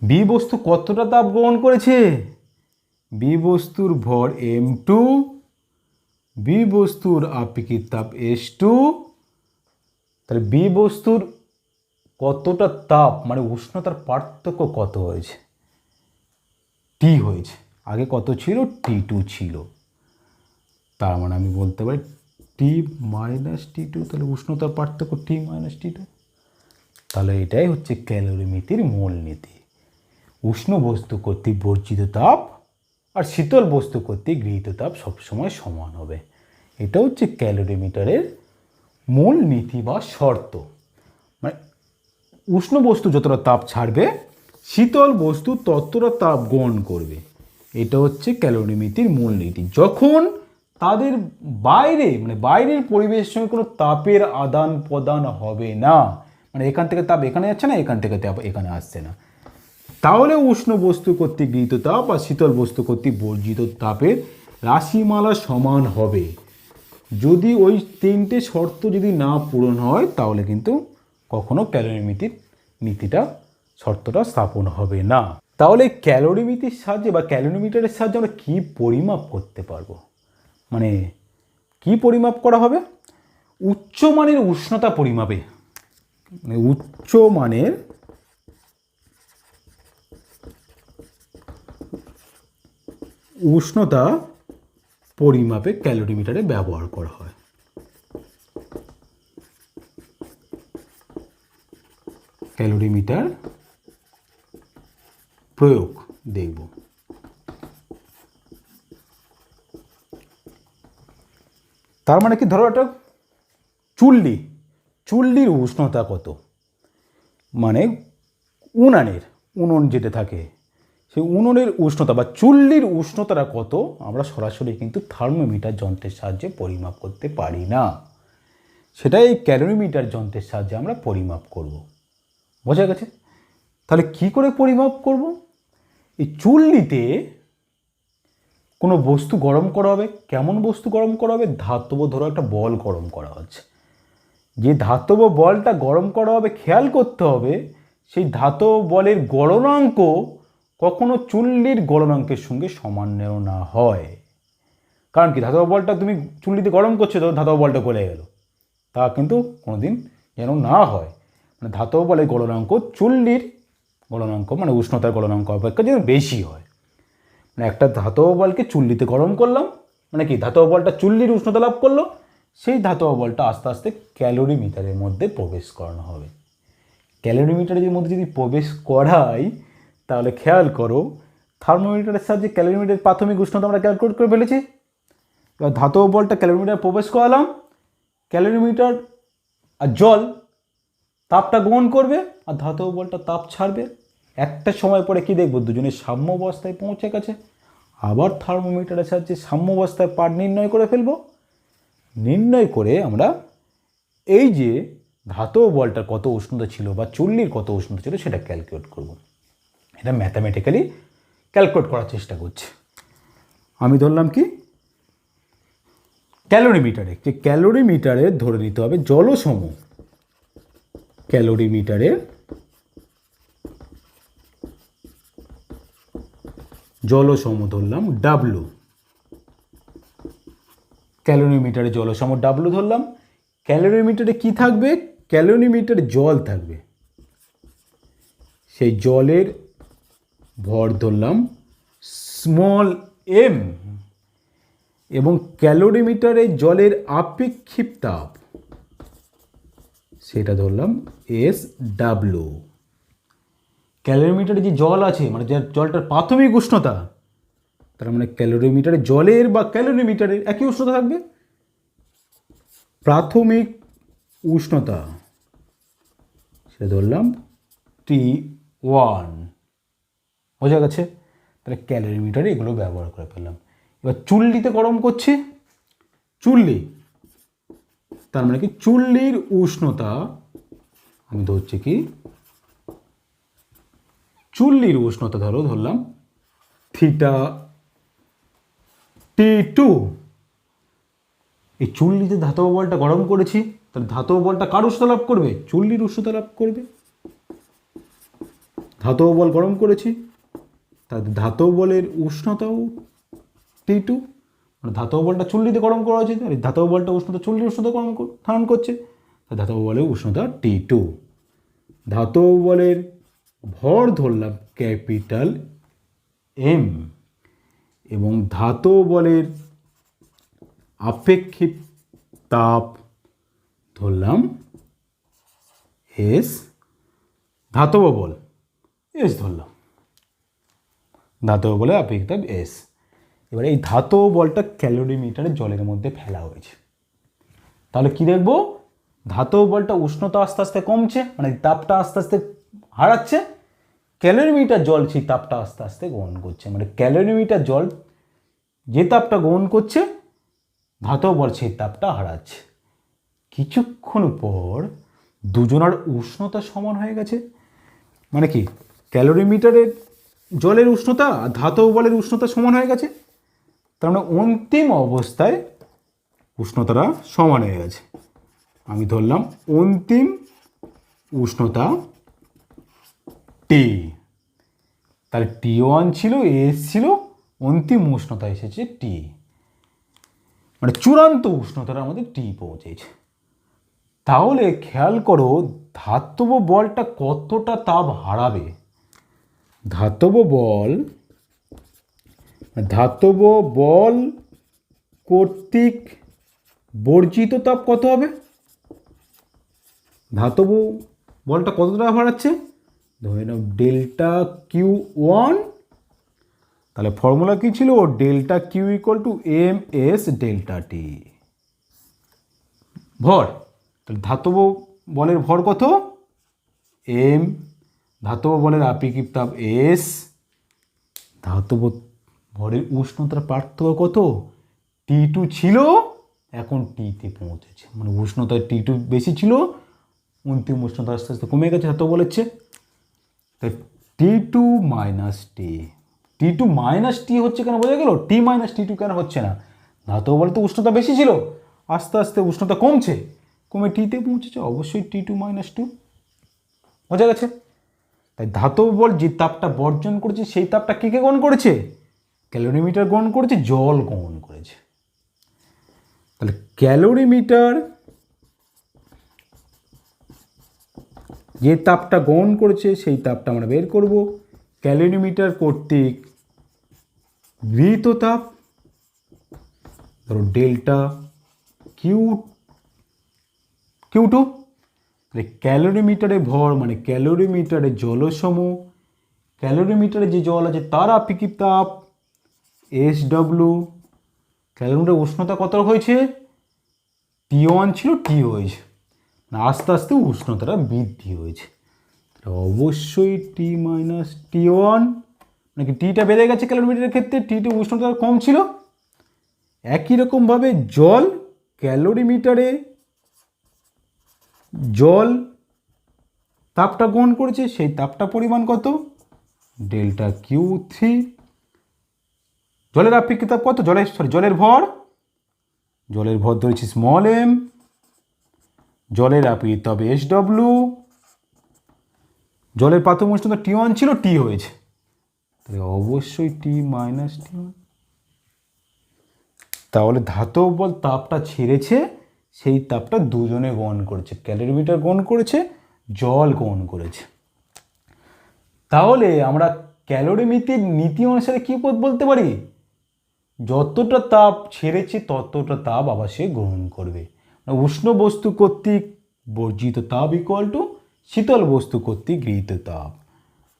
বি বস্তু কতটা তাপ গ্রহণ করেছে? বি বস্তুর ভর m2, বি বস্তুর আপেক্ষিক তাপ s2, তাহলে বি বস্তুর কতটা তাপ মানে উষ্ণতার পার্থক্য কত হয়েছে? টি হয়েছে। আগে কত ছিল? T2 ছিল। তার মানে আমি বলতে পারি টি মাইনাস T2, তাহলে উষ্ণতার পার্থক্য টি মাইনাস T2। তাহলে এটাই হচ্ছে ক্যালোরিমিতির মূল নীতি। উষ্ণ বস্তু কর্তৃক বর্জিত তাপ আর শীতল বস্তু কর্তৃক গৃহীত তাপ সবসময় সমান হবে। এটা হচ্ছে ক্যালোরিমিটারের মূল নীতি বা শর্ত। মানে উষ্ণ বস্তু যতটা তাপ ছাড়বে শীতল বস্তু ততটা তাপ গ্রহণ করবে। এটা হচ্ছে ক্যালোরিমিতির মূল নীতি। যখন তাদের বাইরে মানে বাইরের পরিবেশের সঙ্গে কোনো তাপের আদান প্রদান হবে না, মানে এখান থেকে তাপ এখানে যাচ্ছে না, এখান থেকে তাপ এখানে আসছে না, তাহলে উষ্ণ বস্তু কর্তৃক গৃহীত তাপ আর শীতল বস্তু কর্তৃক বর্জিত তাপের রাশিমালা সমান হবে। যদি ওই তিনটে শর্ত যদি না পূরণ হয় তাহলে কিন্তু কখনো ক্যালোরিমিতির নীতিটা শর্তটা স্থাপন হবে না। তাহলে ক্যালোরিমিতির সাহায্যে বা ক্যালোরিমিটারের সাহায্যে আমরা কী পরিমাপ করতে পারবো? মানে কি পরিমাপ করা হবে? উচ্চমানের উষ্ণতা পরিমাপে, মানে উচ্চমানের উষ্ণতা পরিমাপে ক্যালোরিমিটারে ব্যবহার করা হয়। ক্যালোরিমিটার প্রয়োগ দেখব। তার মানে কি, ধরো একটা চুল্লির উষ্ণতা কত, মানে উনুন যেটা থাকে সেই উনুনের উষ্ণতা বা চুল্লির উষ্ণতাটা কত আমরা সরাসরি কিন্তু থার্মোমিটার যন্ত্রের সাহায্যে পরিমাপ করতে পারি না। সেটা এই ক্যালোরিমিটার যন্ত্রের সাহায্যে আমরা পরিমাপ করব। বোঝা গেছে? তাহলে কি করে পরিমাপ করব? এই চুল্লিতে কোনো বস্তু গরম করা হবে। কেমন বস্তু গরম করা হবে? ধাতব, ধরো একটা বল গরম করা হচ্ছে। যে ধাতব বলটা গরম করা হবে খেয়াল করতে হবে সেই ধাতব বলের গলনাঙ্ক কখনো চুল্লির গলনাঙ্কের সঙ্গে সমান যেন না হয়। কারণ কি, ধাতব বলটা তুমি চুল্লিতে গরম করছো তো ধাতব বলটা গলে গেল, তা কিন্তু কোনোদিন যেন না হয়। মানে ধাতব বলের গলনাঙ্ক চুল্লির গলনাঙ্ক মানে উষ্ণতার গলনাঙ্ক অপেক্ষা যেন বেশি হয়। মানে একটা ধাতব বলকে চুল্লিতে গরম করলাম, মানে কি ধাতব বলটা চুল্লির উষ্ণতা লাভ করলো, সেই ধাতব বলটা আস্তে আস্তে ক্যালোরিমিটারের মধ্যে প্রবেশ করানো হবে। ক্যালোরিমিটারের মধ্যে যদি প্রবেশ করাই তাহলে খেয়াল করো থার্মোমিটারের সাহায্যে ক্যালোরিমিটারের প্রাথমিক উষ্ণতা আমরা ক্যালকুলেট করে ফেলেছি। এবার ধাতব বলটা ক্যালোরিমিটারে প্রবেশ করালাম, ক্যালোরিমিটার আর জল তাপটা গ্রহণ করবে আর ধাতব বলটা তাপ ছাড়বে। একটা সময় পরে কি দেখবো, দুজনের সাম্য অবস্থায় পৌঁছে গেছে। আবার থার্মোমিটারের সাহায্যে সাম্য অবস্থায় পাঠ নির্ণয় করে ফেলবো। নির্ণয় করে আমরা এই যে ধাতব বলটার কত উষ্ণতা ছিল বা চুল্লির কত উষ্ণতা ছিল সেটা ক্যালকুলেট করব। এটা ম্যাথামেটিক্যালি ক্যালকুলেট করার চেষ্টা করছি। আমি ধরলাম কি ক্যালোরিমিটারে, যে ক্যালোরিমিটারে ধরে নিতে হবে জলসম, ক্যালোরিমিটারে জলসম ধরলাম ডাব্লু, ক্যালোরিমিটারে জলসম ডাব্লু ধরলাম। ক্যালোরিমিটারে কি থাকবে? ক্যালোরিমিটারে জল থাকবে, সেই জলের ভর ধরলাম স্মল এম, এবং ক্যালোরিমিটারে জলের আপেক্ষিক তাপ সেটা ধরলাম এস ডাব্লু। ক্যালোরিমিটারে যে জল আছে মানে যে জলটার প্রাথমিক উষ্ণতা, তার মানে ক্যালোরিমিটারে জলের বা ক্যালোরিমিটারের একই উষ্ণতা থাকবে, প্রাথমিক উষ্ণতা সেটা ধরলাম T1। বোঝা গেছে? তাহলে ক্যালোরিমিটারে এগুলো ব্যবহার করে ফেললাম। এবার চুল্লিতে গরম করছি, চুল্লি তার মানে কি চুল্লির উষ্ণতা আমি ধরছি কি চুল্লির উষ্ণতা ধরলাম থিটা T2। এই চুল্লিতে ধাতব বলটা গরম করেছি, তাহলে ধাতব বলটা কার উষ্ণতা লাভ করবে? চুল্লির উষ্ণতা লাভ করবে। ধাতব বল গরম করেছি, তাহলে ধাতব বলের উষ্ণতাও T2, মানে ধাতব বলটা চুল্লিতে গরম করা হয়েছে, আর ধাতব বলটা উষ্ণতা চুল্লির উষ্ণতা গরম ধারণ করছে, ধাতব বলের উষ্ণতা T2। ধাতব বলের ভর ধরলাম ক্যাপিটাল এম, এবং ধাতব বলের আপেক্ষিক তাপ ধরলাম এস, ধাতব বল এস ধরলাম, ধাতব বলে আপেক্ষিক তাপ এস। এবার এই ধাতব বলটা ক্যালোরিমিটারে জলের মধ্যে ফেলা হয়েছে, তাহলে কি দেখব? ধাতব বলটা উষ্ণতা আস্তে আস্তে কমছে, মানে তাপটা আস্তে আস্তে হারাচ্ছে, ক্যালোরিমিটার জল সেই তাপটা আস্তে আস্তে গ্রহণ করছে, মানে ক্যালোরিমিটার জল যে তাপটা গ্রহণ করছে ধাতব বল সেই তাপটা হারাচ্ছে। কিছুক্ষণ পর দুজনার উষ্ণতা সমান হয়ে গেছে, মানে কি ক্যালোরিমিটারের জলের উষ্ণতা আর ধাতব বলের উষ্ণতা সমান হয়ে গেছে, তার মানে অন্তিম অবস্থায় উষ্ণতাটা সমান হয়ে গেছে। আমি ধরলাম অন্তিম উষ্ণতা টি, তাহলে T1 ছিল, এস ছিল, অন্তিম উষ্ণতা এসেছে টি, মানে চূড়ান্ত উষ্ণতাটা আমাদের টি পৌঁছেছে। তাহলে খেয়াল করো ধাতব বলটা কতটা তাপ হারাবে। ধাতব বল কর্তৃক বর্জিত তাপ কত হবে? ধাতব বলটা কতটা তাপ হারাচ্ছে? ধরে নাও ডেল্টা Q1, তাহলে ফর্মুলা কি ছিল? Delta Q equal to M S delta T ভর। তাহলে ধাতব বলের ভর কত? এম, ধাতব বলের আপেক্ষিক তাপ এস, ধাতব ভরের উষ্ণতার পার্থক্য কত? T2 ছিল, এখন টিতে পৌঁছেছে, মানে উষ্ণতা T2 বেশি ছিল, অন্তিম উষ্ণতা আস্তে আস্তে কমে গেছে ধাতব বলের চেয়ে। তাই T2 মাইনাস টি, T2 মাইনাস টি হচ্ছে কেন বোঝা গেল? T মাইনাস T2 কেন হচ্ছে না? ধাতব বলে তো উষ্ণতা বেশি ছিল, আস্তে আস্তে উষ্ণতা কমছে, কমে টিতে পৌঁছেছে, অবশ্যই T2 মাইনাস টু। বোঝা গেছে? তাই ধাতব বল যে তাপটা বর্জন করেছে সেই তাপটা কে কে গ্রহণ করেছে? ক্যালোরিমিটার গ্রহণ করেছে, জল গ্রহণ করেছে। তাহলে ক্যালোরিমিটার যে তাপটা গ্রহণ করেছে সেই তাপটা আমরা বের করব। ক্যালোরিমিটার কর্তৃক গৃহীত তাপ ধরো ডেল্টা Q2, তাহলে ক্যালোরিমিটারে ভর মানে ক্যালোরিমিটারে জলসম, ক্যালোরিমিটারে যে জল আছে তার আপেক্ষিক তাপ SW, ক্যালোরিমিটার উষ্ণতা কত হয়েছে? T1 ছিল, টি হয়েছে, আস্তে আস্তে উষ্ণতাটা বৃদ্ধি হয়েছে, অবশ্যই টি মাইনাস T1, নাকি টিটা বেড়ে গেছে ক্যালোরিমিটারের ক্ষেত্রে, টিতে উষ্ণতা কম ছিল। একই রকমভাবে জল ক্যালোরিমিটারে জল তাপটা গ্রহণ করেছে, সেই তাপটা পরিমাণ কত, ডেল্টা কিউ থ্রি। জলের আপেক্ষিক তাপ কত, জলের ভর ধরেছি স্মল এম, জলের আপেক্ষিক তাপ এস ডব্লিউ, জলের প্রাথমিক উষ্ণতা T1 ছিল, টি হয়েছে, তাহলে অবশ্যই টি মাইনাস T1। তাহলে ধাতব বল তাপটা ছেড়েছে, সেই তাপটা দুজনে গ্রহণ করেছে, ক্যালোরিমিটার গ্রহণ করেছে, জল গ্রহণ করেছে। তাহলে আমরা ক্যালোরিমিতির নীতি অনুসারে কি বলতে পারি, যতটা তাপ ছেড়েছে ততটা তাপ আবার সে গ্রহণ করবে। উষ্ণ বস্তু কর্তৃক বর্জিত তাপ ইকুয়াল টু শীতল বস্তু কর্তৃক গৃহীত তাপ।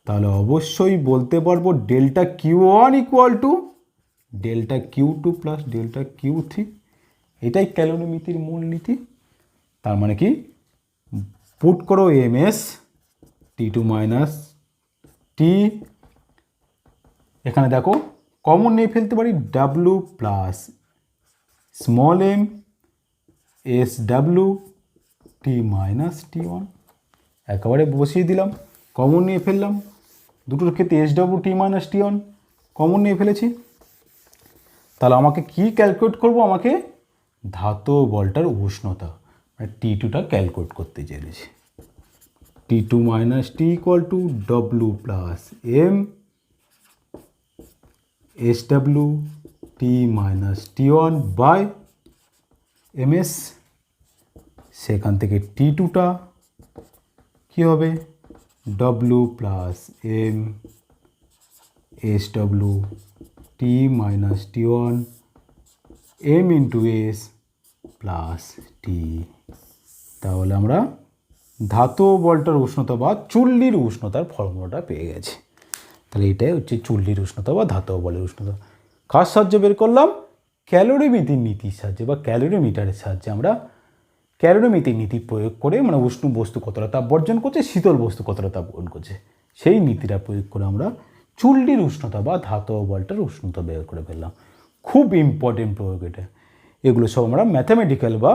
তাহলে অবশ্যই বলতে পারবো delta Q one equal to delta Q two plus delta Q three. এটাই ক্যালোরিমিতির মূল নীতি। তার মানে কি, পুট করো এমএস T2 মাইনাস টি, এখানে দেখো কমন নিয়ে ফেলতে পারি W plus small M S W T minus T1, একেবারে বসিয়ে দিলাম, কমন নিয়ে ফেললাম, দুটোর ক্ষেত্রে S W T minus T1 common নিয়ে ফেলেছি। তাহলে আমাকে কি ক্যালকুলেট করব, আমাকে ধাতব বলটার উষ্ণতা মানে T2টা ক্যালকুলেট করতে চেয়েছি। T2 minus T equal to W plus M S W T minus T1 by MS, সেখান থেকে T2টা কী হবে, W plus M S W T minus T1 M into S plus T. তাহলে আমরা ধাতব বলটার উষ্ণতা বা চুল্লির উষ্ণতার ফর্মুলাটা পেয়ে গেছি। তাহলে এটাই হচ্ছে চুল্লির উষ্ণতা বা ধাতব বলের উষ্ণতা। কার সাহায্যে বের করলাম, ক্যালোরিমিতির নীতির সাহায্যে বা ক্যালোরিমিটারের সাহায্যে আমরা ক্যালোরিমিতির নীতি প্রয়োগ করে মানে উষ্ণ বস্তু কতটা তাপ বর্জন করছে, শীতল বস্তু কতটা তাপ গ্রহণ করছে, সেই নীতিটা প্রয়োগ করে আমরা চুল্লির উষ্ণতা বা ধাতব বলটার উষ্ণতা বের করে ফেললাম। খুব ইম্পর্টেন্ট প্রয়োগ এটা। এগুলো সব আমরা ম্যাথামেটিক্যাল বা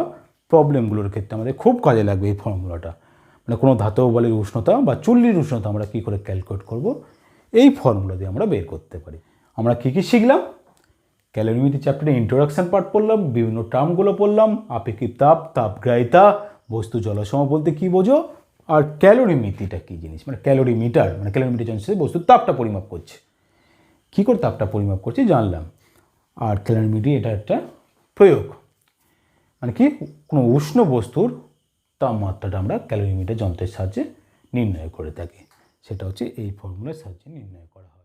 প্রবলেমগুলোর ক্ষেত্রে আমাদের খুব কাজে লাগবে এই ফর্মুলাটা। মানে কোনো ধাতব বলের উষ্ণতা বা চুল্লির উষ্ণতা আমরা কী করে ক্যালকুলেট করব, এই ফর্মুলা দিয়ে আমরা বের করতে পারি। আমরা কী কী শিখলাম, ক্যালোরিমিতি চ্যাপ্টারে ইন্ট্রোডাকশন পার্ট পড়লাম, বিভিন্ন টার্মগুলো পড়লাম, আপেক্ষিক তাপ, তাপগ্রাহিতা, বস্তু জলসম বলতে কী বোঝো, আর ক্যালোরিমিতিটা কী জিনিস, মানে ক্যালোরিমিটার মানে ক্যালোরিমিটার হচ্ছে বস্তুর তাপটা পরিমাপ করছে, কী করে তাপটা পরিমাপ করছে জানলাম। আর ক্যালোরিমিটি এটা একটা প্রয়োগ, মানে কি কোনো উষ্ণ বস্তুর তাপমাত্রাটা আমরা ক্যালোরিমিটার যন্ত্রের সাহায্যে নির্ণয় করে থাকি, সেটা হচ্ছে এই ফর্মুলার সাহায্যে নির্ণয় করা হয়।